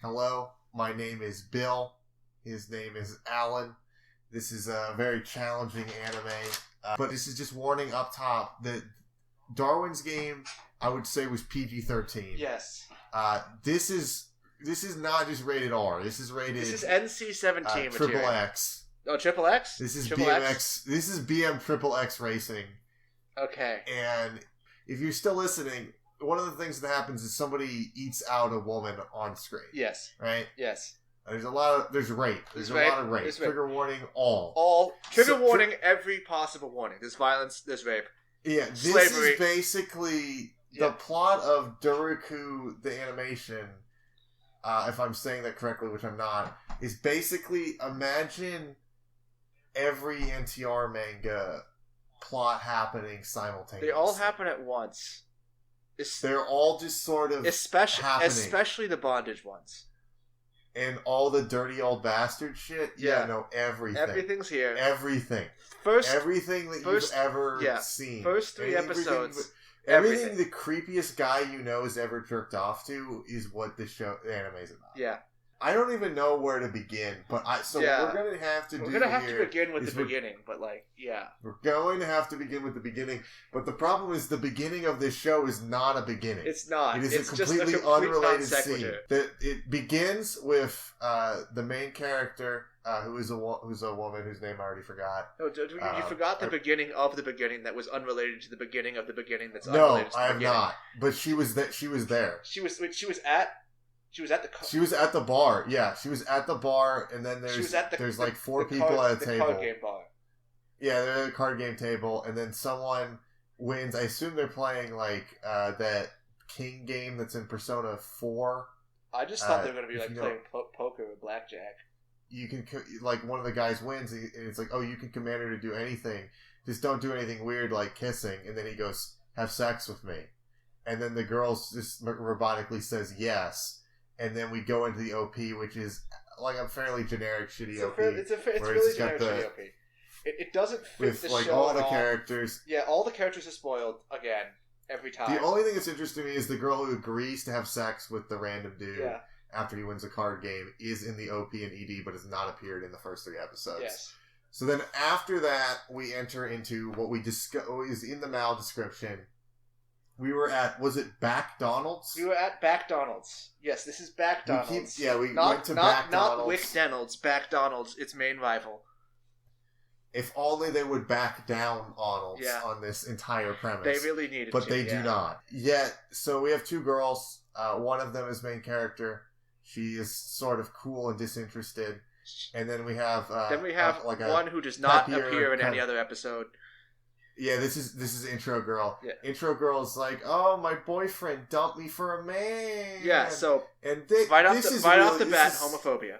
Hello, my name is Bill. His name is Alan. This is a very challenging anime. But this is just warning up top that Darwin's Game, I would say, was PG-13. Yes. This is not just rated R. This is rated... This is NC-17 material. Triple X. Oh, Triple X? This is Triple BMX. X? This is BM Triple X Racing. Okay. And if you're still listening, one of the things that happens is somebody eats out a woman on screen. Yes. Right? Yes. There's rape. There's a lot of rape. Trigger warning, all. Trigger warning, every possible warning. There's violence, there's rape. Yeah, this slavery. Is basically the plot of Dorei-ku, the animation, if I'm saying that correctly, which I'm not, is basically imagine every NTR manga plot happening simultaneously. They all happen at once. They're all just sort of happening. Especially the bondage ones. And all the dirty old bastard shit? Yeah, no, everything. Everything's here. Everything. Everything that you've ever seen. First three episodes. Everything the creepiest guy you know has ever jerked off to is what the anime is about. Yeah. I don't even know where to begin, but we're going to have to begin with the beginning, but We're going to have to begin with the beginning, but the problem is the beginning of this show is not a beginning. It's not. It is it's a completely just a complete unrelated scene. It begins with the main character, who's a woman whose name I already forgot. No, you forgot the beginning of the beginning that was unrelated to the beginning of the beginning that's unrelated to the beginning. No, I have not. But she was there. She was at the bar. Yeah, she was at the bar, and then there's like four people at a table. Card game bar. Yeah, they're at a card game table, and then someone wins. I assume they're playing like that king game that's in Persona 4. I just thought they were going to be like playing poker or blackjack. You can like one of the guys wins, and it's like, oh, you can command her to do anything, just don't do anything weird like kissing. And then he goes, "Have sex with me," and then the girl just robotically says yes. And then we go into the OP, which is like a fairly generic, shitty OP. It's really generic, shitty OP. It doesn't fit with the like show all the at characters. Yeah, all the characters are spoiled again every time. The only thing that's interesting to me is the girl who agrees to have sex with the random dude after he wins a card game is in the OP and ED, but has not appeared in the first 3 episodes. Yes. So then after that, we enter into what we is in the mal description. We were at, was it Backdonald's? We were at Backdonald's. Yes, this is Backdonald's. We went to Backdonald's. Not Wickdonald's, Backdonald's, its main rival. If only they would back down Donald's on this entire premise. They really needed to. But they do not. Yet, so we have 2 girls. One of them is main character. She is sort of cool and disinterested. And then we have... like one who does not appear in any other episode. Yeah, this is Intro Girl. Yeah. Intro Girl is like, oh, my boyfriend dumped me for a man. Yeah, so and right off the bat, homophobia.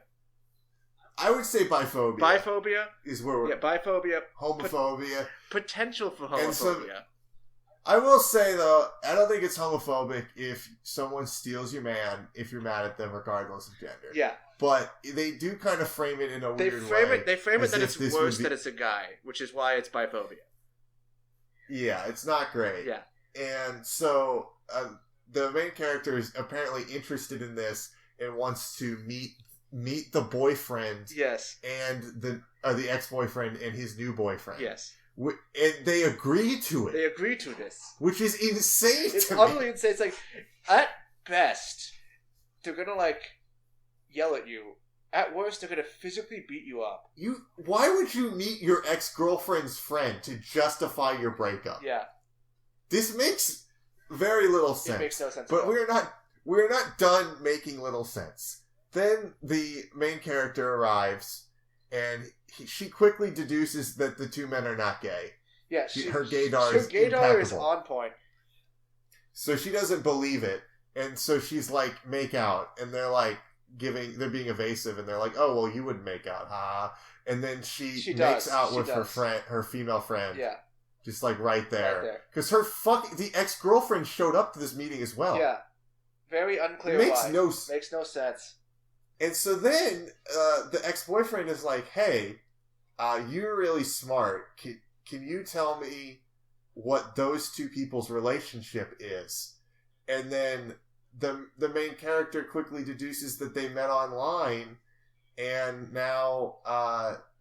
I would say biphobia. Biphobia is where we're... Yeah, biphobia. Homophobia. Potential for homophobia. I will say, though, I don't think it's homophobic if someone steals your man if you're mad at them regardless of gender. Yeah. But they do kind of frame it in a weird way. They frame it that it's worse that it's a guy, which is why it's biphobia. Yeah, it's not great. Yeah. And so the main character is apparently interested in this and wants to meet the boyfriend. Yes. And the ex-boyfriend and his new boyfriend. Yes. And they agree to it. They agree to this. Which is insane It's to utterly me. insane. It's like, at best, they're gonna, like, yell at you. At worst, they're gonna physically beat you up. Why would you meet your ex-girlfriend's friend to justify your breakup? Yeah. This makes very little sense. It makes no sense. But we're not done making little sense. Then the main character arrives, and she quickly deduces that the 2 men are not gay. Yeah, her gaydar is impeccable. Her gaydar is on point. So she doesn't believe it, and so she's like, make out, and they're like, they're being evasive, and they're like, oh, well, you wouldn't make out, ha. And then she makes out with her female friend. Yeah. Just like right there. Because the ex-girlfriend showed up to this meeting as well. Yeah. Very unclear Makes why. Makes no sense. And so then, the ex-boyfriend is like, hey, you're really smart. Can you tell me what those 2 people's relationship is? And then the main character quickly deduces that they met online, and now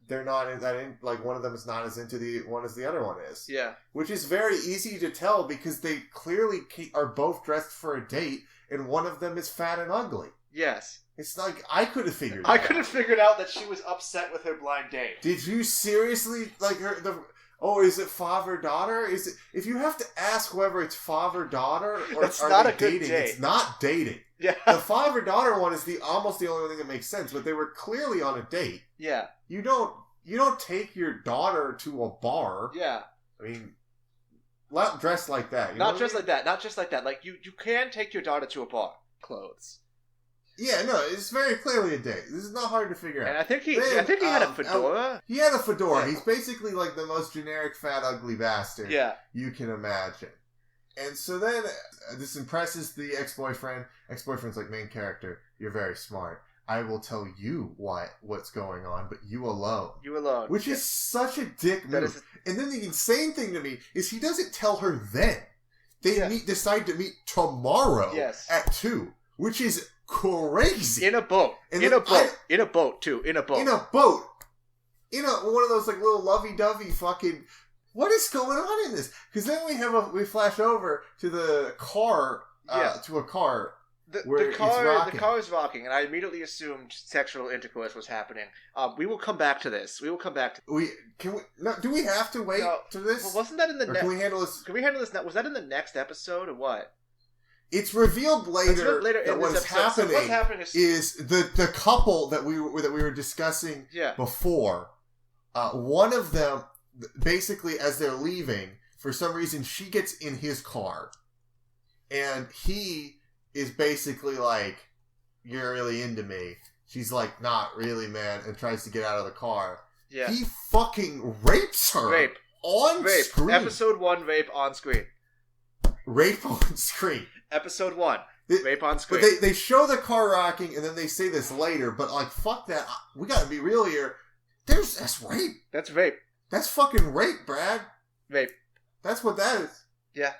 they're not like one of them is not as into the one as the other one is. Yeah, which is very easy to tell because they clearly are both dressed for a date, and one of them is fat and ugly. Yes. It's like, I could have figured I could have figured out that she was upset with her blind date. Did you seriously, like, is it father-daughter? Is it, if you have to ask whether it's father-daughter, or it's not a dating, good date. It's not dating. Yeah. The father-daughter one is almost the only thing that makes sense, but they were clearly on a date. Yeah. You don't take your daughter to a bar. Yeah. I mean, not dressed like that. Not just like that. Not just like that. Like, you can take your daughter to a bar. Clothes. Yeah, no, it's very clearly a date. This is not hard to figure out. And I think he had a fedora. He had a fedora. Yeah. He's basically like the most generic fat, ugly bastard you can imagine. And so then this impresses the ex-boyfriend. Ex-boyfriend's like, main character, you're very smart. I will tell you what's going on, but you alone. You alone. Which is such a dick move. And then the insane thing to me is he doesn't tell her then. They decide to meet tomorrow at 2, which is crazy. In a boat. In a boat. In a boat, too. In a boat. In a boat. In one of those like little lovey-dovey fucking... What is going on in this? Because then we flash over to the car, to a car. The car is rocking, and I immediately assumed sexual intercourse was happening. We will come back to this. Do we have to wait to this? Well, wasn't that in the next? Can we handle this? Can we handle this now? Was that in the next episode or what? It's revealed later that what's happening, is the couple that we were discussing before. One of them, basically, as they're leaving, for some reason, she gets in his car, and he is basically like, "You're really into me." She's like, "Not really, man," and tries to get out of the car. Yeah. He fucking rapes her. On screen. Episode 1, rape on screen. Rape on screen. Episode 1, rape on screen. But they show the car rocking, and then they say this later, but like, fuck that. We gotta be real here. That's rape. That's rape. That's fucking rape, Brad. Rape. That's what that is. Yeah.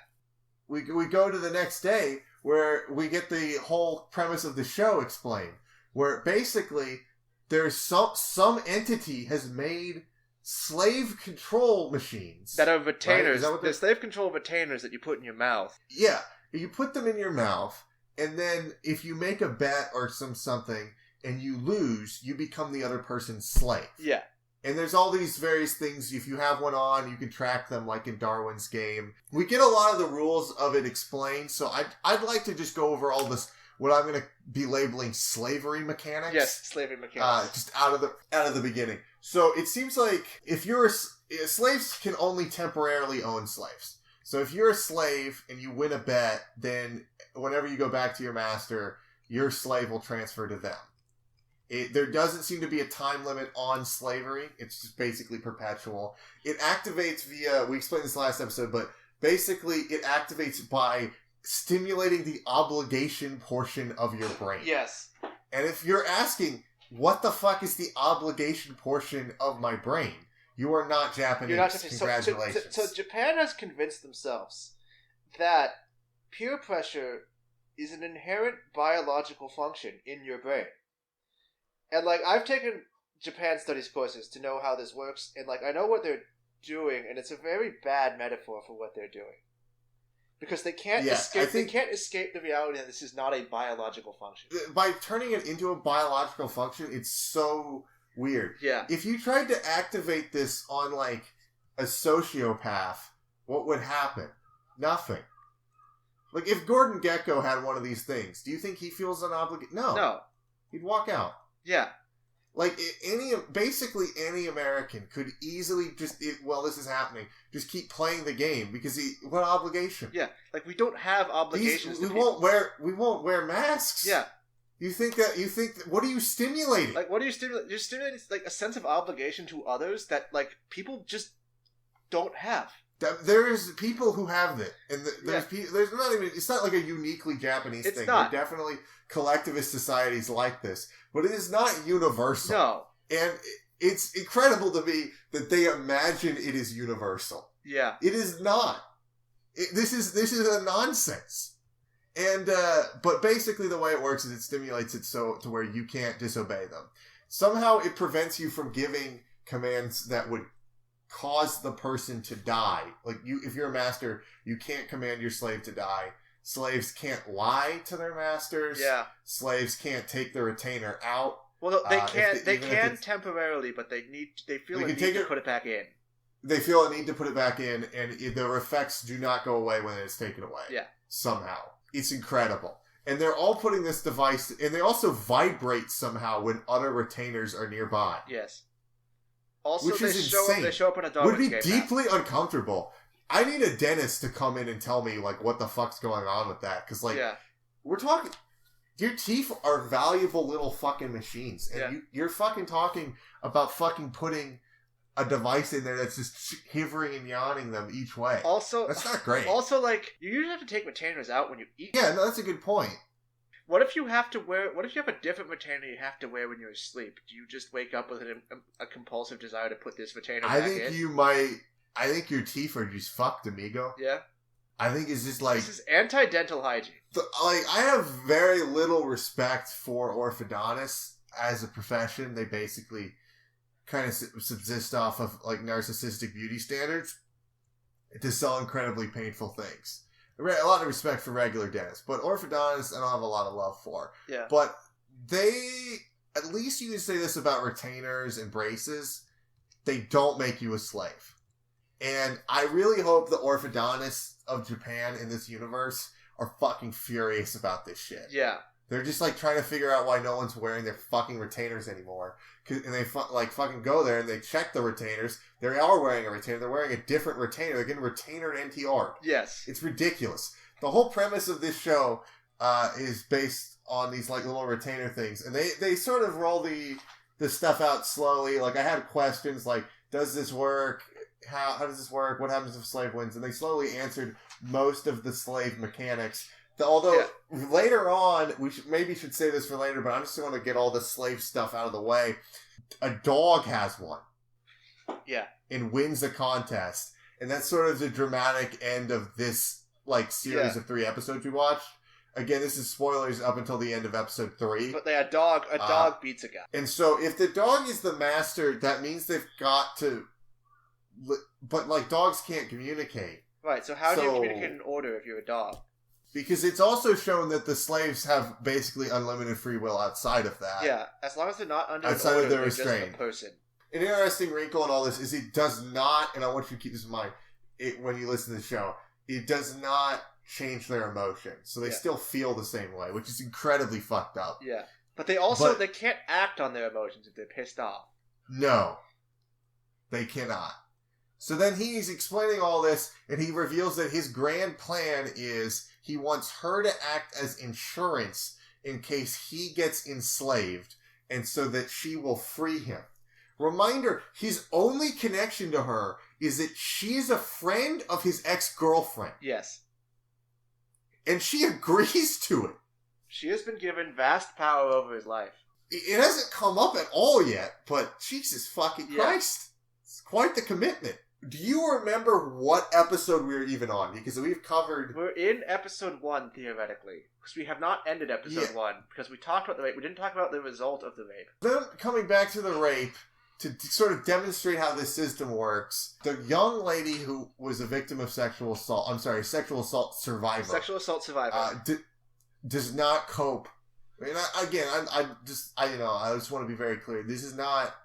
We go to the next day, where we get the whole premise of the show explained, where basically there's some entity has made slave control machines that are retainers. Right? They're slave control retainers that you put in your mouth. Yeah, you put them in your mouth, and then if you make a bet or something and you lose, you become the other person's slave. Yeah. And there's all these various things. If you have one on, you can track them, like in Darwin's game. We get a lot of the rules of it explained, so I'd like to just go over all this, what I'm going to be labeling slavery mechanics. Yes, slavery mechanics. Just out of the beginning. So it seems like if you're slaves can only temporarily own slaves. So if you're a slave and you win a bet, then whenever you go back to your master, your slave will transfer to them. There doesn't seem to be a time limit on slavery. It's just basically perpetual. It activates via, we explained this last episode, but basically it activates by stimulating the obligation portion of your brain. Yes. And if you're asking, what the fuck is the obligation portion of my brain? You are not Japanese. You're not Japanese. Congratulations. So Japan has convinced themselves that peer pressure is an inherent biological function in your brain. And, like, I've taken Japan studies courses to know how this works, and, like, I know what they're doing, and it's a very bad metaphor for what they're doing. Because they can't escape the reality that this is not a biological function. By turning it into a biological function, it's so weird. Yeah. If you tried to activate this on, like, a sociopath, what would happen? Nothing. Like, if Gordon Gekko had one of these things, do you think he feels an obligation? No. He'd walk out. Yeah. Like, basically any American could easily just, while this is happening, just keep playing the game because what obligation? Yeah. Like, we don't have obligations. We won't wear masks. Yeah. You think what are you stimulating? Like, what are you stimulating? You're stimulating, like, a sense of obligation to others that, like, people just don't have. There's people who have that, and there's not even. It's not like a uniquely Japanese thing. Not. There are definitely collectivist societies like this, but it is not universal. No, and it's incredible to me that they imagine it is universal. Yeah, it is not. This is a nonsense. And, but basically the way it works is it stimulates it so to where you can't disobey them. Somehow it prevents you from giving commands that would cause the person to die. Like, if you're a master, you can't command your slave to die. Slaves can't lie to their masters. Yeah. Slaves can't take the retainer out. Well, they can. They can temporarily, but they feel a need to put it back in. They feel a need to put it back in, and their effects do not go away when it's taken away. Yeah. Somehow. It's incredible. And they're all putting this device, and they also vibrate somehow when other retainers are nearby. Yes. Also, which is insane. They show up in a dog. Would be deeply uncomfortable. I need a dentist to come in and tell me, like, what the fuck's going on with that. Because, like, we're talking... Your teeth are valuable little fucking machines. And you're fucking talking about fucking putting a device in there that's just shivering and yawning them each way. Also, that's not great. Also, like, you usually have to take retainers out when you eat. Yeah, no, that's a good point. What if you have a different retainer you have to wear when you're asleep? Do you just wake up with a compulsive desire to put this retainer back in? I think your teeth are just fucked, amigo. Yeah. I think it's just like... This is anti-dental hygiene. I have very little respect for orthodontists as a profession. They basically kind of subsist off of, like, narcissistic beauty standards to sell incredibly painful things. A lot of respect for regular dentists, but orthodontists I don't have a lot of love for. Yeah. But they, at least you can say this about retainers and braces, they don't make you a slave. And I really hope the orthodontists of Japan in this universe are fucking furious about this shit. Yeah. They're just, like, trying to figure out why no one's wearing their fucking retainers anymore. And they, fucking go there and they check the retainers. They are wearing a retainer. They're wearing a different retainer. They're getting retainer NTR'd. Yes. It's ridiculous. The whole premise of this show is based on these, like, little retainer things. And they sort of roll the stuff out slowly. Like, I had questions like, does this work? How does this work? What happens if a slave wins? And they slowly answered most of the slave mechanics. Although, later on, we should say this for later, but I'm just going to get all the slave stuff out of the way. A dog has one. Yeah. And wins the contest. And that's sort of the dramatic end of this, like, series of 3 episodes we watched. Again, this is spoilers up until the end of episode 3. But a dog beats a guy. And so, if the dog is the master, that means they've got to... But, like, dogs can't communicate. Right, so how do you communicate an order if you're a dog? Because it's also shown that the slaves have basically unlimited free will outside of that. Yeah, as long as they're not under outside order, of their they're restraint. just a person. An interesting wrinkle in all this is it does not, and I want you to keep this in mind, when you listen to the show, it does not change their emotions. So they still feel the same way, which is incredibly fucked up. Yeah. But they can't act on their emotions if they're pissed off. No. They cannot. So then he's explaining all this, and he reveals that his grand plan is he wants her to act as insurance in case he gets enslaved, and so that she will free him. Reminder, his only connection to her is that she is a friend of his ex-girlfriend. Yes. And she agrees to it. She has been given vast power over his life. It hasn't come up at all yet, but Jesus fucking Christ. It's quite the commitment. Do you remember what episode we were even on? Because we've covered... We're in episode 1, theoretically. Because we have not ended episode 1. Because we talked about the rape. We didn't talk about the result of the rape. Then, coming back to the rape, to sort of demonstrate how this system works, the young lady who was a victim of sexual assault... I'm sorry, sexual assault survivor. Sexual assault survivor. Does not cope. I mean, I just want to be very clear. This is not...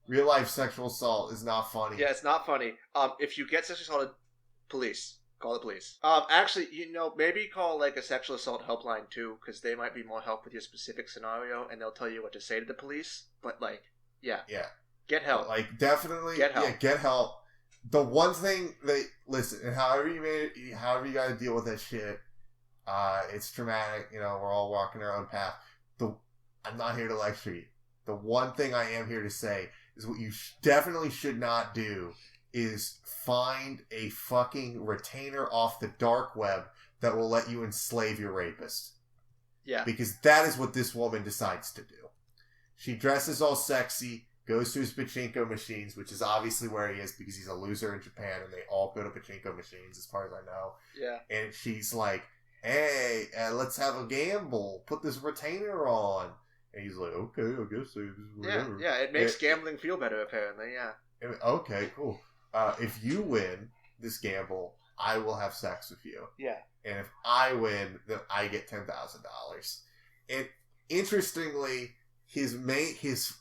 Real life sexual assault is not funny. Yeah, it's not funny. If you get sexually assaulted, police. Call the police. Actually, maybe call, like, a sexual assault helpline, too, because they might be more help with your specific scenario, and they'll tell you what to say to the police. But, like, yeah. Get help. Like, definitely. Get help. Yeah, get help. The one thing listen, and however you gotta deal with that shit, it's traumatic, we're all walking our own path. I'm not here to lecture you. The one thing I am here to say is what you definitely should not do is find a fucking retainer off the dark web that will let you enslave your rapist. Yeah. Because that is what this woman decides to do. She dresses all sexy, goes to his pachinko machines, which is obviously where he is because he's a loser in Japan and they all go to pachinko machines as far as I know. Yeah. And she's like, hey, let's have a gamble. Put this retainer on. And he's like, okay, I guess so. Whatever. Yeah, it makes gambling feel better, apparently, yeah. Okay, cool. If you win this gamble, I will have sex with you. Yeah. And if I win, then I get $10,000. And interestingly,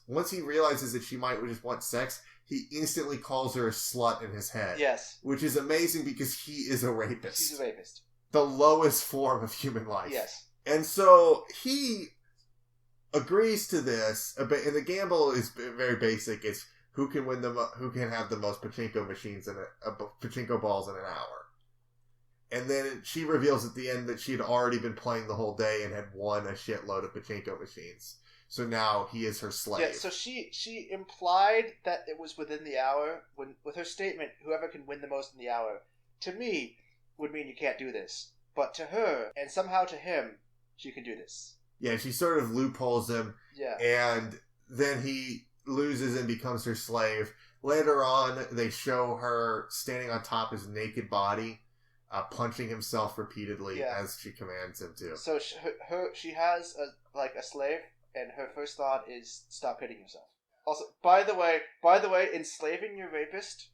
once he realizes that she might just want sex, he instantly calls her a slut in his head. Yes. Which is amazing because he is a rapist. He's a rapist. The lowest form of human life. Yes. And so he agrees to this, and the gamble is very basic. It's who can have the most pachinko machines pachinko balls in an hour. And then she reveals at the end that she had already been playing the whole day and had won a shitload of pachinko machines. So now he is her slave. Yeah, so she implied that it was within the hour with her statement, whoever can win the most in the hour, to me, would mean you can't do this. But to her, and somehow to him, she can do this. Yeah, she sort of loopholes him. Yeah. And then he loses and becomes her slave. Later on, they show her standing on top of his naked body, punching himself repeatedly as she commands him to. So she has a slave, and her first thought is stop hitting yourself. Also, by the way, enslaving your rapist,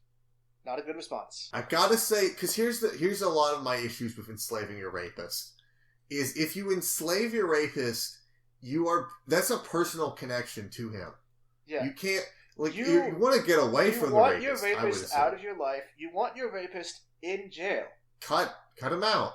not a good response. I gotta say, because here's a lot of my issues with enslaving your rapist. Is if you enslave your rapist, that's a personal connection to him. Yeah. You can't, you want to get away from the rapist. You want your rapist out of your life. You want your rapist in jail. Cut him out.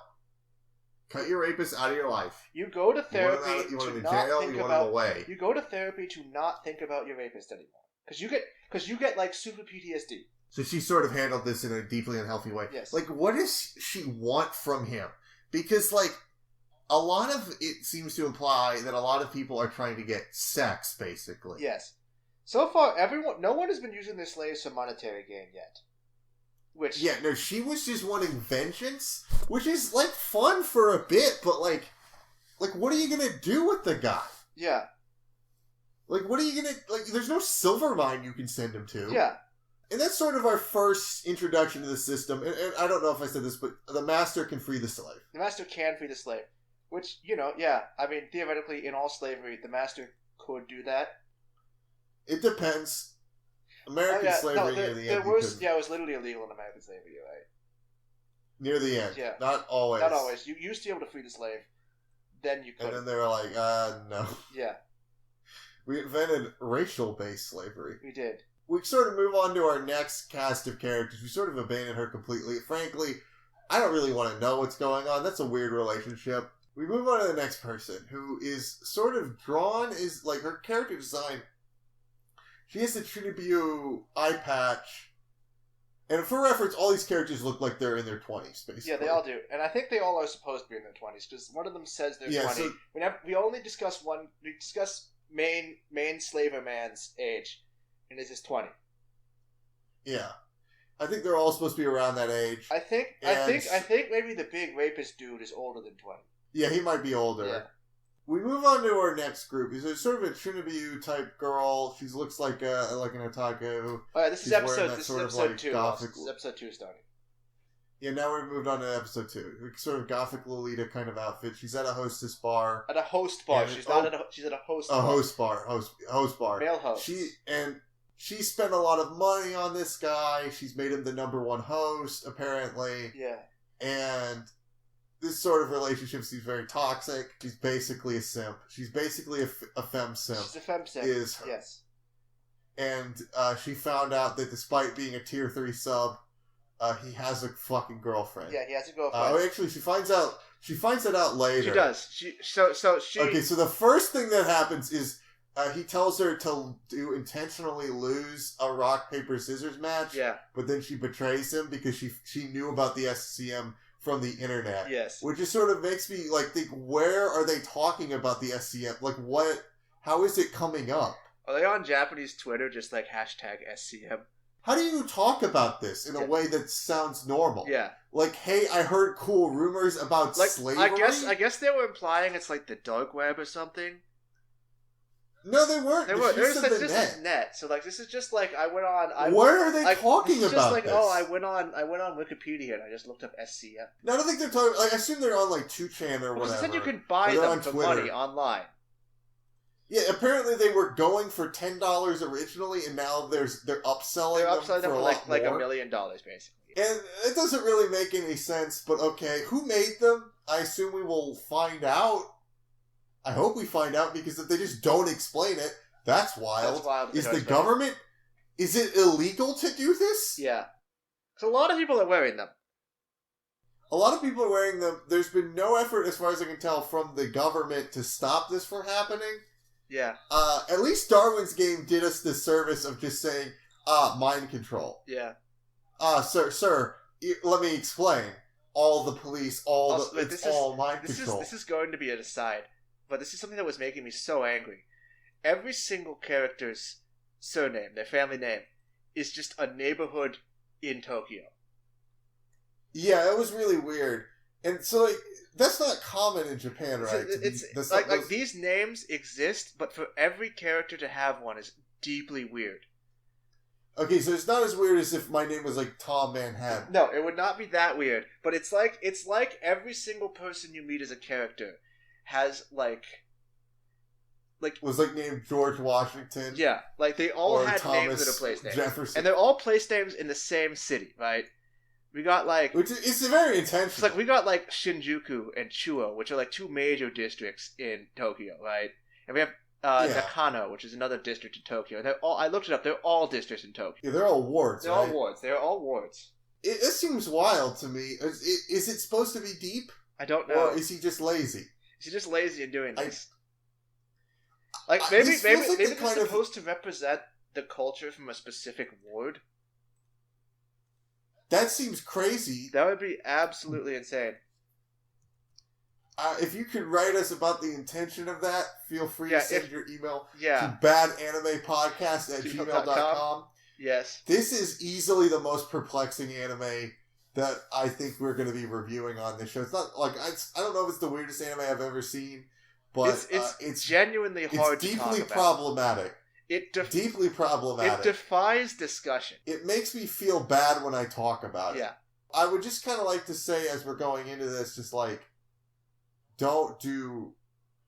Cut your rapist out of your life. You go to therapy you want him in not jail, think you want about, him away. You go to therapy to not think about your rapist anymore. Because you get like super PTSD. So she sort of handled this in a deeply unhealthy way. Yes. Like, what does she want from him? Because, like, a lot of it seems to imply that a lot of people are trying to get sex, basically. Yes. So far, no one has been using their slaves for monetary gain yet. She was just wanting vengeance, which is, like, fun for a bit, but, like, what are you gonna do with the guy? Yeah. Like, what are you gonna, like, there's no silver mine you can send him to. Yeah. And that's sort of our first introduction to the system, and I don't know if I said this, but the master can free the slave. The master can free the slave. Which, I mean, theoretically, in all slavery, the master could do that. It depends. American slavery near the end. It was literally illegal in American slavery, right? Near the end. Yeah. Not always. Not always. You used to be able to free the slave. Then you could. And then they were like, no. Yeah. We invented racial-based slavery. We did. We sort of move on to our next cast of characters. We sort of abandoned her completely. Frankly, I don't really want to know what's going on. That's a weird relationship. We move on to the next person, who is sort of drawn, is like her character design. She has the Trinibue eye patch. And for reference, all these characters look like they're in their 20s, basically. Yeah, they all do. And I think they all are supposed to be in their 20s, because one of them says they're 20. So, we only discuss we discuss main slaver man's age, and it's his 20. Yeah. I think they're all supposed to be around that age. I think maybe the big rapist dude is older than 20. Yeah, he might be older. Yeah. We move on to our next group. Is sort of a Trinibue type girl. She looks like an otaku. Oh, yeah, this is episode 2. This is episode 2 starting. Yeah, now we've moved on to episode 2. Sort of gothic Lolita kind of outfit. She's at a hostess bar. At a host bar. She's at a host bar. A host bar. Host bar. Male host. She spent a lot of money on this guy. She's made him the #1 host, apparently. Yeah. And this sort of relationship seems very toxic. She's basically a simp. She's basically a femme simp. She's a femme simp. Yes. And she found out that despite being a tier 3 sub, he has a fucking girlfriend. Yeah, he has a girlfriend. Actually, she finds that out later. She does. She. Okay, so the first thing that happens is he tells her to intentionally lose a rock paper scissors match. Yeah. But then she betrays him because she knew about the SCM from the internet. Yes. Which just sort of makes me think, where are they talking about the SCM? Like, what? How is it coming up? Are they on Japanese Twitter just #SCM? How do you talk about this in a way that sounds normal? Yeah. Like, hey, I heard cool rumors about slavery. I guess they were implying it's like the dark web or something. No, they weren't. They were. She This said the is net. net. So like, this is just like I went on. What are they talking this is about? Just like, this? oh, I went on Wikipedia and I just looked up SCM. No, I don't think they're talking. Like, I assume they're on like 2chan or whatever. Because they said you could buy them for money online. Yeah, apparently they were going for $10 originally, and now they're upselling them for like $1 million basically. And it doesn't really make any sense. But okay, who made them? I assume we will find out. I hope we find out, because if they just don't explain it, that's wild. That's wild. Is the government? Is it illegal to do this? Yeah. So a lot of people are wearing them. A lot of people are wearing them. There's been no effort, as far as I can tell, from the government to stop this from happening. Yeah. At least Darwin's Game did us the service of just saying, mind control. Yeah. Sir, let me explain. All the police, all mind control. This is going to be an aside, but this is something that was making me so angry. Every single character's surname, their family name, is just a neighborhood in Tokyo. Yeah, it was really weird. And so, like, that's not common in Japan, right? It's like these names exist, but for every character to have one is deeply weird. Okay, so it's not as weird as if my name was like Tom Manhattan. No, it would not be that weird. But it's like every single person you meet as a character has was like named George Washington. Yeah, like they all had Thomas names that are place names, Jefferson. and they're all place names in the same city, right? We got it's very intentional. It's like we got like Shinjuku and Chuo, which are like two major districts in Tokyo, right? And we have Nakano, which is another district in Tokyo. They're all, I looked it up. They're all districts in Tokyo. Yeah, they're all wards. They're all wards. They're all wards. It seems wild to me. Is it supposed to be deep? I don't know. Or is he just lazy? Is he just lazy in doing this? Maybe they're supposed to represent the culture from a specific ward. That seems crazy. That would be absolutely insane. If you could write us about the intention of that, feel free to send your email to badanimepodcast@gmail.com. Yes. This is easily the most perplexing anime that I think we're going to be reviewing on this show. It's not like I don't know if it's the weirdest anime I've ever seen, but it's genuinely hard to talk about. It's deeply problematic. Deeply problematic. It defies discussion. It makes me feel bad when I talk about it. Yeah. I would just kind of like to say, as we're going into this, just like, don't do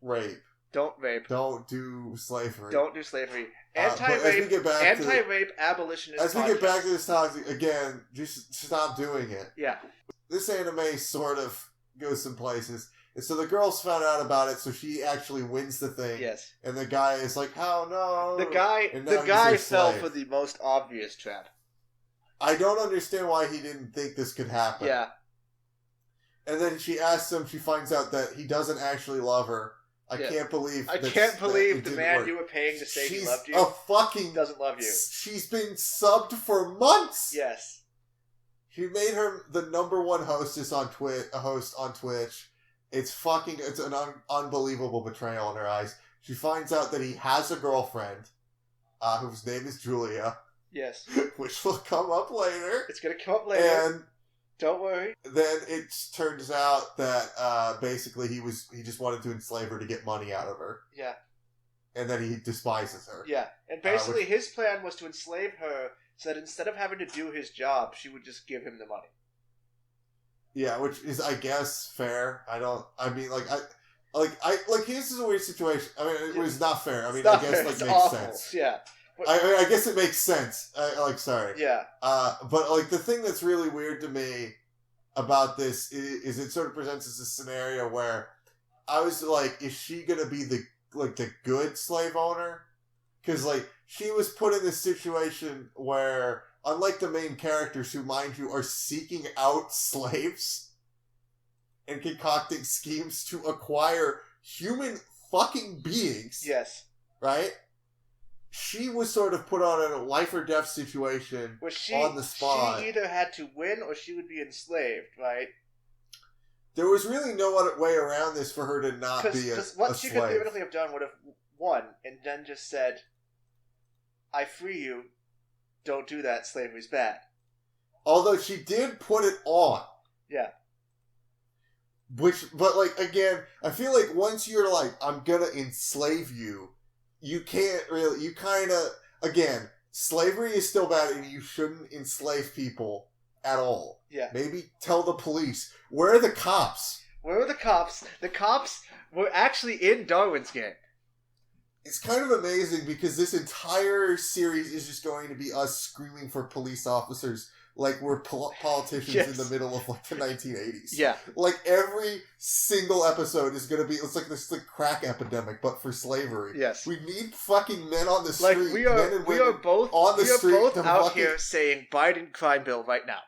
rape. Don't rape. Don't do slavery. Don't do slavery. Anti-rape abolitionist. As we get back to this topic again, just stop doing it. Yeah. This anime sort of goes some places. And so the girl's found out about it, so she actually wins the thing. Yes. And the guy is like, "Oh no!" The guy fell for the most obvious trap. I don't understand why he didn't think this could happen. Yeah. And then she asks him. She finds out that he doesn't actually love her. I can't believe the man you were paying to say he loved you. Doesn't love you. She's been subbed for months. Yes. She made her the #1 hostess on host on Twitch. It's an unbelievable betrayal in her eyes. She finds out that he has a girlfriend, whose name is Julia. Yes. Which will come up later. It's going to come up later. And don't worry. Then it turns out that basically he just wanted to enslave her to get money out of her. Yeah. And then he despises her. Yeah. And basically his plan was to enslave her so that instead of having to do his job, she would just give him the money. Yeah, which is, I guess, fair. This is a weird situation. I mean, it was not fair. I mean, I guess, makes awful. sense. Yeah. But, I guess it makes sense. Sorry. Yeah. But, the thing that's really weird to me about this is it sort of presents as a scenario where I was like, is she gonna be the good slave owner? Because, she was put in this situation where, unlike the main characters who, mind you, are seeking out slaves and concocting schemes to acquire human fucking beings. Yes. Right? She was sort of put on a life or death situation on the spot. She either had to win or she would be enslaved, right? There was really no other way around this for her to not be a slave. What she could theoretically have done would have won and then just said, I free you. Don't do that. Slavery's bad. Although she did put it on. Yeah. But again, I feel like once you're like, I'm gonna enslave you, you can't really, you kind of, again, slavery is still bad and you shouldn't enslave people at all. Yeah. Maybe tell the police. Where are the cops? Where are the cops? The cops were actually in Darwin's game. It's kind of amazing because this entire series is just going to be us screaming for police officers like we're politicians in the middle of like the 1980s. Yeah. Like every single episode is going to be, it's like this like crack epidemic, but for slavery. Yes. We need fucking men on the street. Like we are both on the street both out fucking, here saying Biden crime bill right now.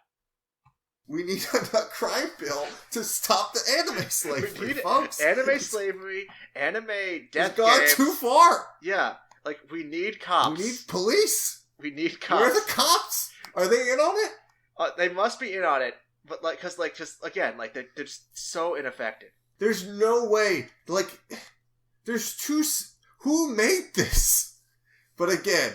We need a crime bill to stop the anime slavery, folks. Anime slavery, anime death It's gone games. too far. Yeah, like we need cops. We need police. We need cops. Where are the cops? Are they in on it? They must be in on it, but like, cause like just again, like they're just so ineffective. There's no way. Like, there's two. Who made this? But again,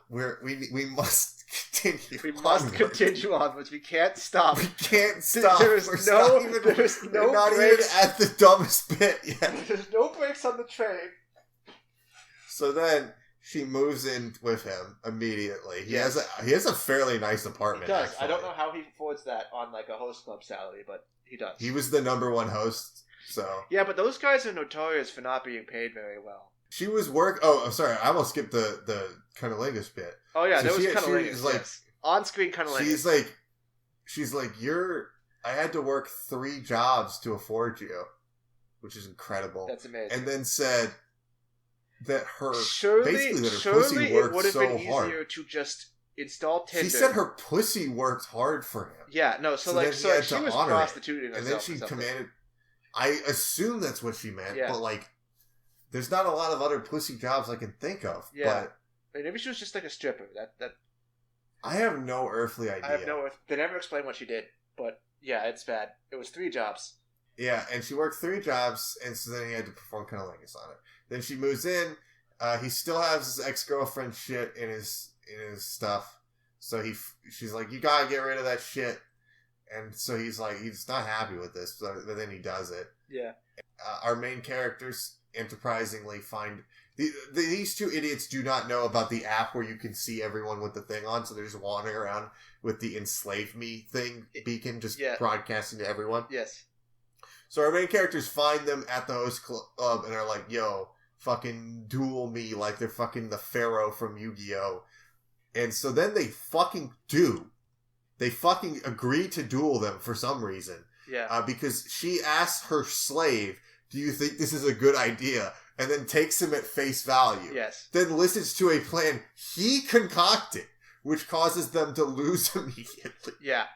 we must continue. We must continue on, but we can't stop. We can't stop. There's no we're not breaks. even at the dumbest bit yet. There's no brakes on the train. So then she moves in with him immediately. He has a fairly nice apartment. He does. Actually. I don't know how he affords that on like a host club salary, but he does. He was the #1 host, so yeah. But those guys are notorious for not being paid very well. She was Oh, I'm sorry. I almost skipped the cunnilingus bit. Oh yeah, so there was cunnilingus. Like, yes. On-screen cunnilingus. She's like, I had to work 3 jobs to afford you, which is incredible. That's amazing. And then said that her pussy it worked would have so been hard. easier to just install Tinder. She said her pussy worked hard for him. Yeah, no, so she was prostituting herself. And then she commanded. I assume that's what she meant, but like, there's not a lot of other pussy jobs I can think of. Yeah, but maybe she was just like a stripper. That I have no earthly idea. They never explained what she did, but yeah, it's bad. It was 3 jobs. Yeah, and she worked 3 jobs, and so then he had to perform cunnilingus on it. Then she moves in. He still has his ex-girlfriend shit in his stuff. So she's like, you gotta get rid of that shit. And so he's like, he's not happy with this, but then he does it. Yeah. Our main characters enterprisingly find these 2 idiots do not know about the app where you can see everyone with the thing on, so they're just wandering around with the enslave me thing beacon just broadcasting to everyone. Yes. So our main characters find them at the host club and are like, yo, fucking duel me like they're fucking the Pharaoh from Yu-Gi-Oh! And so then they fucking do. They fucking agree to duel them for some reason. Yeah. Because she asks her slave, do you think this is a good idea? And then takes him at face value. Yes. Then listens to a plan he concocted, which causes them to lose immediately. Yeah.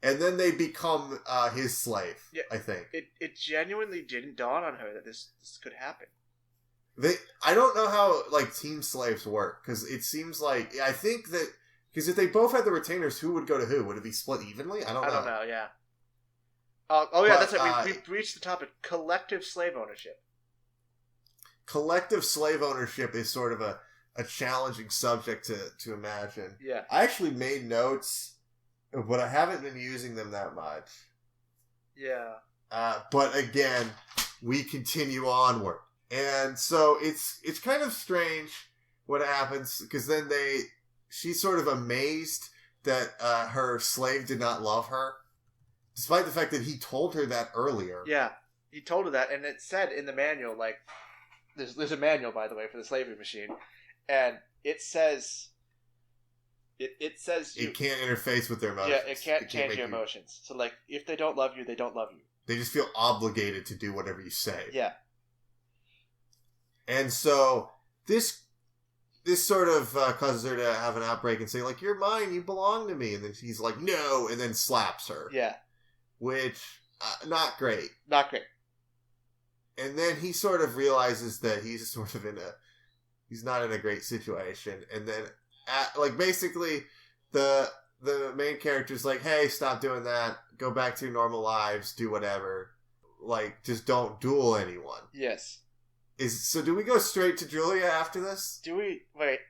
And then they become his slave, I think. It genuinely didn't dawn on her that this could happen. I don't know how, like, team slaves work, because it seems like, I think that, because if they both had the retainers, who would go to who? Would it be split evenly? I don't know, yeah. That's right, we've reached the topic, collective slave ownership. Collective slave ownership is sort of a challenging subject to imagine. Yeah. I actually made notes, but I haven't been using them that much. Yeah. But again, we continue onward. And so it's kind of strange what happens, because then she's sort of amazed that her slave did not love her, despite the fact that he told her that earlier. Yeah, he told her that, and it said in the manual, like, there's a manual, by the way, for the slavery machine, and it says it can't interface with their emotions. Yeah, it can't change your emotions. So, like, if they don't love you, they don't love you. They just feel obligated to do whatever you say. Yeah. And so this sort of causes her to have an outbreak and say, like, you're mine, you belong to me. And then she's like, no, and then slaps her. Yeah. Which, not great. Not great. And then he sort of realizes that he's sort of he's not in a great situation. And then, basically, the main character's like, hey, stop doing that. Go back to your normal lives. Do whatever. Like, just don't duel anyone. Yes. So do we go straight to Julia after this? Do we? Wait.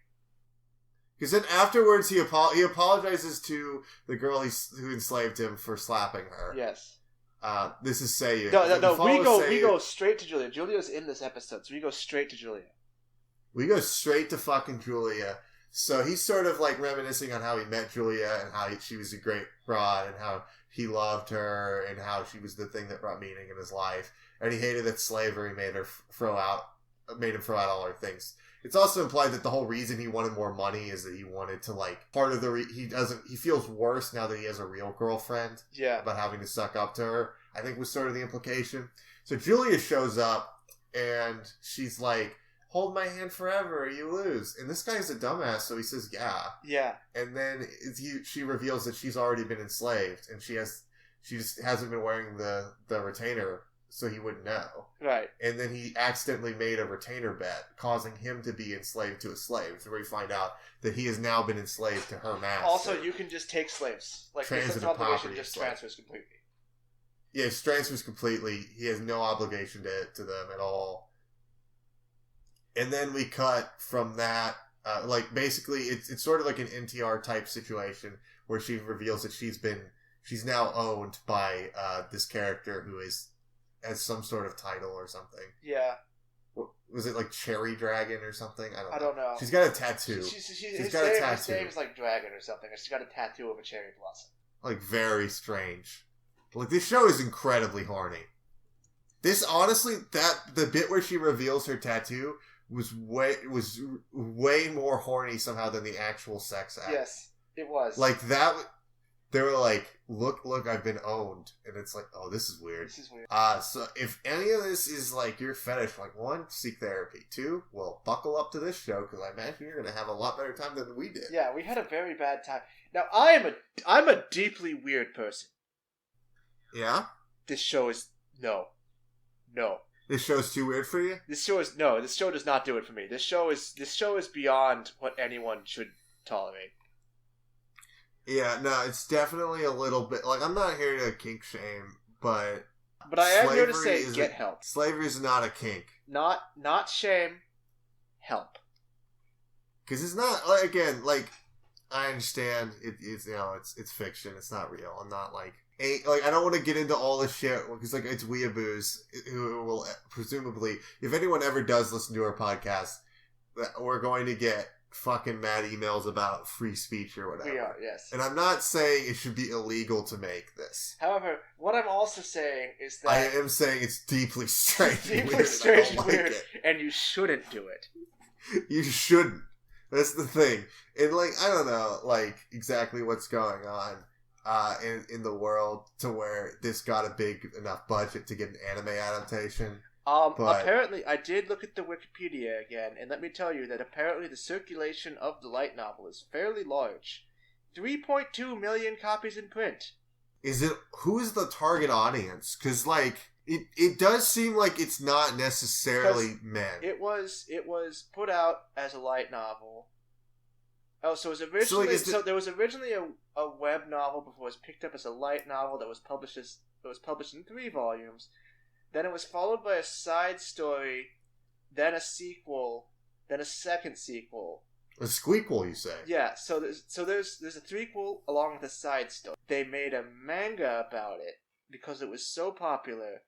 Because then afterwards he apologizes to the girl who enslaved him for slapping her. Yes. This is Seiyu. No. We Seiyu. go straight to Julia. Julia's in this episode, so we go straight to Julia. We go straight to fucking Julia. So he's sort of like reminiscing on how he met Julia and how she was a great broad and how he loved her and how she was the thing that brought meaning in his life. And he hated that slavery made him throw out all her things. It's also implied that the whole reason he wanted more money is that he wanted to part of the he feels worse now that he has a real girlfriend. Yeah. About having to suck up to her, I think was sort of the implication. So Julia shows up and she's like, hold my hand forever or you lose. And this guy's a dumbass, so he says, yeah. Yeah. And then she reveals that she's already been enslaved and she just hasn't been wearing the retainer so he wouldn't know. Right. And then he accidentally made a retainer bet, causing him to be enslaved to a slave, where we find out that he has now been enslaved to her master. Also, you can just take slaves. Like, this obligation just transfers completely. Yeah, it transfers completely. He has no obligation to them at all. And then we cut from that, basically, it's sort of like an NTR type situation where she reveals that she's now owned by this character who has some sort of title or something. Yeah. Was it like Cherry Dragon or something? I don't know. know. She's got a tattoo. She's got a tattoo. His name is like Dragon or something. She's got a tattoo of a cherry blossom. Like, very strange. Like, this show is incredibly horny. This, honestly, the bit where she reveals her tattoo was way more horny somehow than the actual sex act. Yes, it was. Like, that, they were like, look, I've been owned. And it's like, oh, this is weird. So if any of this is like your fetish, like, 1, seek therapy. 2, well, buckle up to this show, because I imagine you're going to have a lot better time than we did. Yeah, we had a very bad time. Now, I'm a deeply weird person. Yeah? This show is... No. This show's too weird for you? This show does not do it for me. This show is beyond what anyone should tolerate. Yeah, no, it's definitely a little bit... Like, I'm not here to kink shame, but I am here to say get help. Slavery is not a kink. Not shame. Help. Because it's not... Like, again, like, I understand it's fiction. It's not real. I'm not, like... I don't want to get into all this shit because, like, it's weeaboos who will presumably, if anyone ever does listen to our podcast, we're going to get fucking mad emails about free speech or whatever. We are, yes. And I'm not saying it should be illegal to make this. However, what I'm also saying is that... I am saying it's deeply strange and weird. And you shouldn't do it. You shouldn't. That's the thing. And, like, I don't know, like, exactly what's going on in the world to where this got a big enough budget to get an anime adaptation. Apparently, I did look at the Wikipedia again, and let me tell you that apparently the circulation of the light novel is fairly large. 3.2 million copies in print. Who is the target audience? Because, like, it does seem like it's not necessarily men. It was put out as a light novel. Oh, so it was originally there was originally a web novel before it was picked up as a light novel that was published in 3 volumes. Then it was followed by a side story, then a sequel, then a second sequel. A squeakquel, you say? Yeah. So there's a threequel along with a side story. They made a manga about it because it was so popular,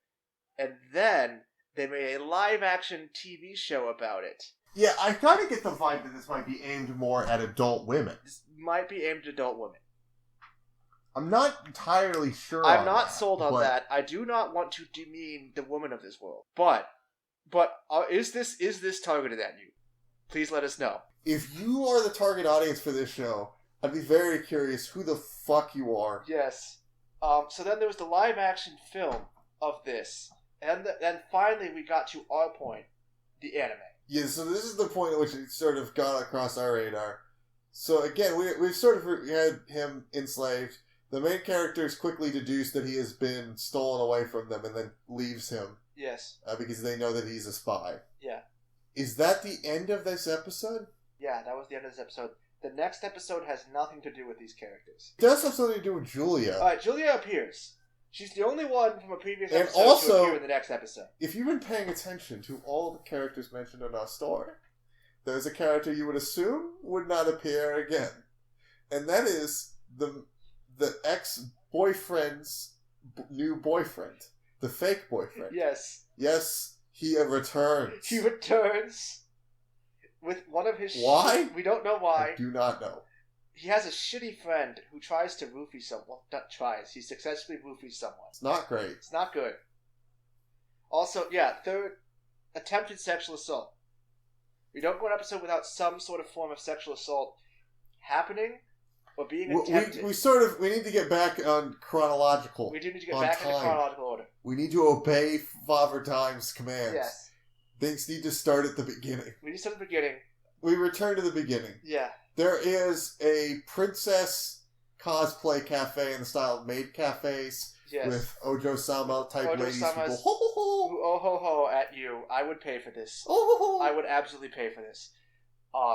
and then they made a live action TV show about it. Yeah, I kind of get the vibe that this might be aimed more at adult women. This might be aimed at adult women. I'm not entirely sure. I'm not sold on that. I do not want to demean the women of this world. But is this targeted at you? Please let us know. If you are the target audience for this show, I'd be very curious who the fuck you are. Yes. So then there was the live action film of this, and then finally we got to our point, the anime. Yeah, so this is the point at which it sort of got across our radar. So again, we've sort of had him enslaved. The main characters quickly deduce that he has been stolen away from them and then leaves him. Yes. Because they know that he's a spy. Yeah. Is that the end of this episode? Yeah, that was the end of this episode. The next episode has nothing to do with these characters. It does have something to do with Julia. Alright, Julia appears. She's the only one from a previous episode also, to appear in the next episode. If you've been paying attention to all the characters mentioned in our story, there's a character you would assume would not appear again. And that is the ex-boyfriend's new boyfriend. The fake boyfriend. Yes. Yes, he returns. He returns with one of his... Why? We don't know why. I do not know. He has a shitty friend who tries to roofie someone. Well, not tries. He successfully roofies someone. It's not great. It's not good. Also, yeah, third, attempted sexual assault. We don't go an episode without some sort of form of sexual assault happening or being attempted. We need to get back on chronological. We do need to get back into chronological order. We need to obey Father Time's commands. Yes. Things need to start at the beginning. We need to start at the beginning. We return to the beginning. Yeah. There is a princess cosplay cafe in the style of maid cafes. Yes. With Ojo-sama type ladies who go ho ho ho. Who oh ho ho at you. I would pay for this. Oh ho ho. I would absolutely pay for this.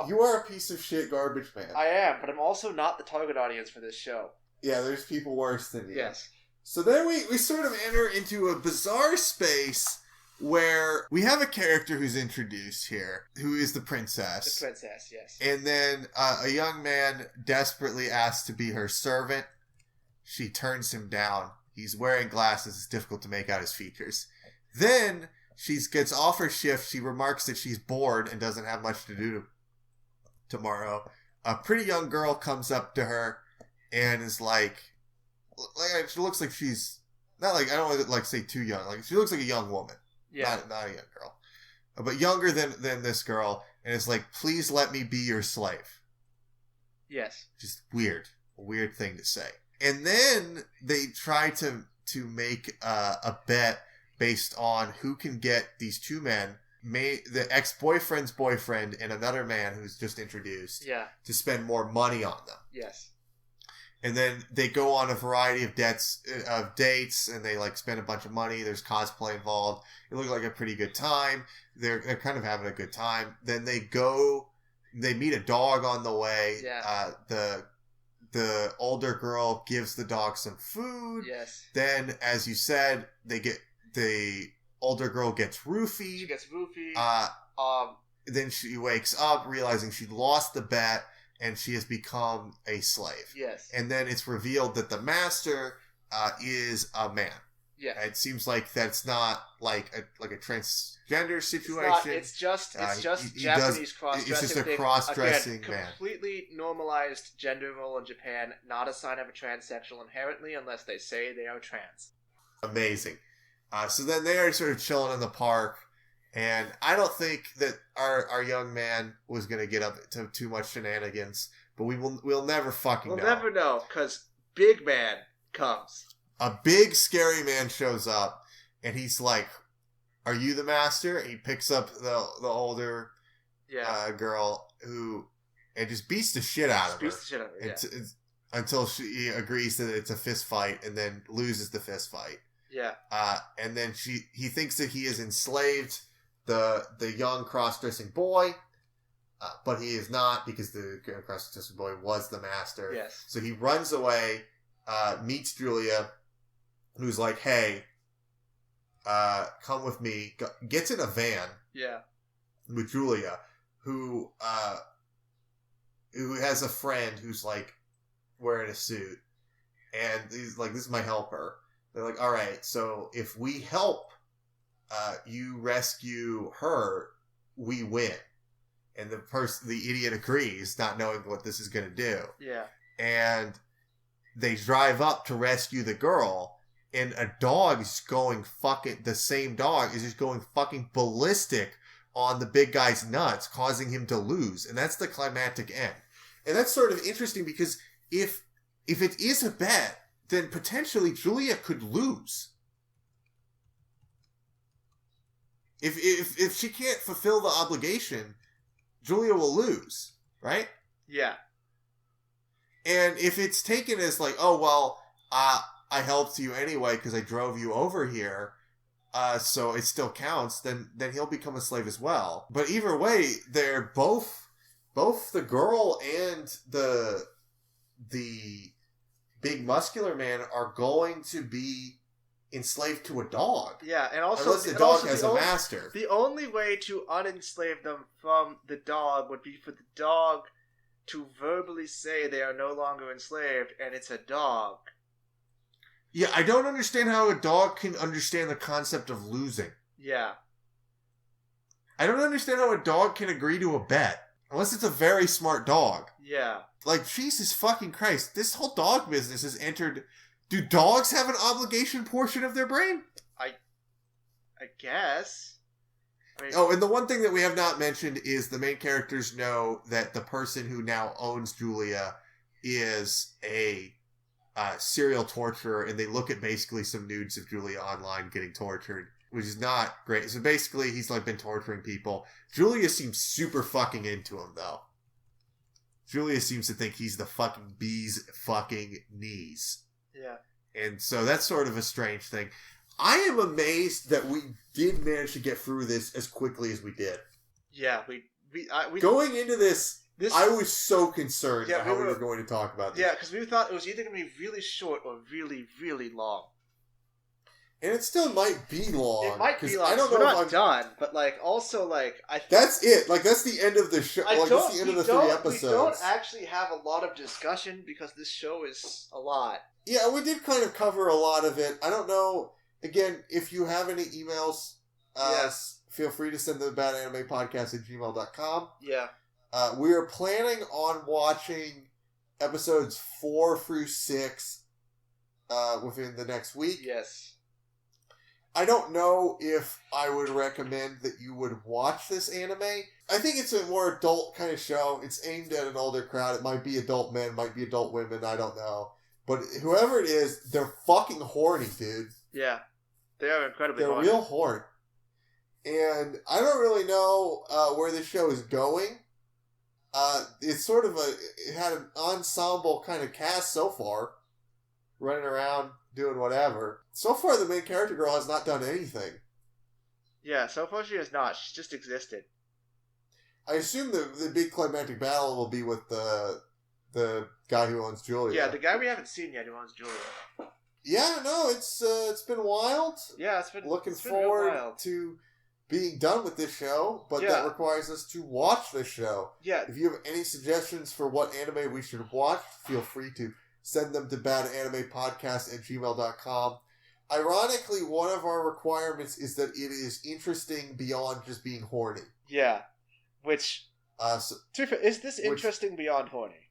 You are a piece of shit garbage man. I am, but I'm also not the target audience for this show. Yeah, there's people worse than you. Yes. So then we sort of enter into a bizarre space where we have a character who's introduced here, who is the princess. The princess, yes. And then a young man desperately asks to be her servant. She turns him down. He's wearing glasses. It's difficult to make out his features. Then she gets off her shift. She remarks that she's bored and doesn't have much to do tomorrow. A pretty young girl comes up to her and is like she looks like she's not like, I don't want to like say too young. Like she looks like a young woman. Yeah. Not a young girl. But younger than this girl. And it's like, please let me be your slave. Yes. Just weird. A weird thing to say. And then they try to make a bet based on who can get these two men, the ex-boyfriend's boyfriend and another man who's just introduced, to spend more money on them. Yes. And then they go on a variety of dates, and they like spend a bunch of money. There's cosplay involved. It looked like a pretty good time. They're kind of having a good time. Then they meet a dog on the way. Yeah. The older girl gives the dog some food. Yes. Then, as you said, the older girl gets roofied. She gets roofied. Then she wakes up realizing she lost the bet and she has become a slave. Yes. And then it's revealed that the master is a man. Yeah. It seems like that's not like a transgender situation. It's just Japanese cross-dressing. It's just a cross-dressing man. Completely normalized gender role in Japan, not a sign of a transsexual inherently unless they say they are trans. Amazing. So then they are sort of chilling in the park, and I don't think that our young man was going to get up to too much shenanigans, but we'll never fucking know. We'll never know, because Big Man comes. A big scary man shows up, and he's like, "Are you the master?" And he picks up the older girl and just beats the shit out of her. Beats the shit out of her. It's until she agrees that it's a fist fight, and then loses the fist fight. Yeah. And then he thinks that he has enslaved the young cross-dressing boy, but he is not, because the cross-dressing boy was the master. Yes. So he runs away, meets Julia, who's like, "Hey, come with me." Gets in a van. Yeah. With Julia, who has a friend who's like wearing a suit, and he's like, "This is my helper." They're like, "All right, so if we help you rescue her, we win." And the idiot agrees, not knowing what this is going to do. Yeah. And they drive up to rescue the girl, and a dog is going the same dog is just going fucking ballistic on the big guy's nuts, causing him to lose. And that's the climactic end. And that's sort of interesting because if it is a bet, then potentially Julia could lose. If she can't fulfill the obligation, Julia will lose, right? Yeah. And if it's taken as like, "Oh, well, I helped you anyway because I drove you over here, so it still counts," then he'll become a slave as well. But either way, they're both the girl and the big muscular man are going to be enslaved to a dog. Yeah, and also unless the dog has a master. The only way to unenslave them from the dog would be for the dog to verbally say they are no longer enslaved, and it's a dog. Yeah, I don't understand how a dog can understand the concept of losing. Yeah. I don't understand how a dog can agree to a bet. Unless it's a very smart dog. Yeah. Like, Jesus fucking Christ. This whole dog business has entered... Do dogs have an obligation portion of their brain? I guess. Oh, and the one thing that we have not mentioned is the main characters know that the person who now owns Julia is a serial torturer, and they look at basically some nudes of Julia online getting tortured, which is not great. So basically, he's like been torturing people. Julia seems super fucking into him, though. Julia seems to think he's the fucking bee's fucking knees. Yeah. And so that's sort of a strange thing. I am amazed that we did manage to get through this as quickly as we did. Yeah, we going into this, I was so concerned about how we were going to talk about this. Yeah, because we thought it was either going to be really short or really, really long. And it still might be long. It might be long. I don't know know we're if not done, but like also like I. That's it. Like that's the end of the show. Like that's the end of the 3 episodes. We don't actually have a lot of discussion because this show is a lot. Yeah, we did kind of cover a lot of it. I don't know. Again, if you have any emails, feel free to send them to badanimepodcast@gmail.com. Yeah. We are planning on watching episodes 4 through 6 within the next week. Yes. I don't know if I would recommend that you would watch this anime. I think it's a more adult kind of show. It's aimed at an older crowd. It might be adult men, might be adult women, I don't know. But whoever it is, they're fucking horny, dude. Yeah. They are incredibly horny. They're real horny. And I don't really know where this show is going. It's sort of it had an ensemble kind of cast so far. Running around, doing whatever. So far, the main character girl has not done anything. Yeah, so far she has not. She's just existed. I assume the big climactic battle will be with the guy who owns Julia. Yeah, the guy we haven't seen yet who owns Julia. Yeah, no, it's been wild. Yeah, it's been looking it's been forward to being done with this show, but that requires us to watch this show. Yeah. If you have any suggestions for what anime we should watch, feel free to send them to badanimepodcast@gmail.com. Ironically, one of our requirements is that it is interesting beyond just being horny. Yeah. Which, is this interesting beyond horny?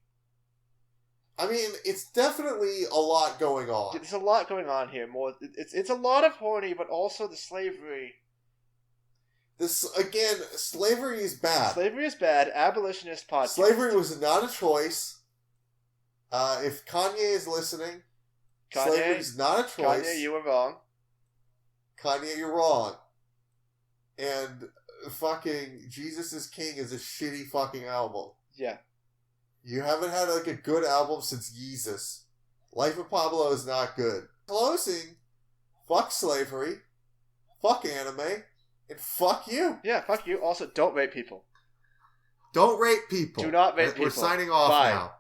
I mean, it's definitely a lot going on. There's a lot going on here. It's a lot of horny, but also the slavery. Slavery is bad. Slavery is bad. Abolitionist podcast. Slavery was not a choice. If Kanye is listening, slavery is not a choice. Kanye, you were wrong. Kanye, you're wrong. And fucking Jesus is King is a shitty fucking album. Yeah. You haven't had like a good album since Yeezus. Life of Pablo is not good. Closing, fuck slavery, fuck anime, and fuck you. Yeah, fuck you. Also, don't rape people. Don't rape people. Do not rape people. We're signing off now.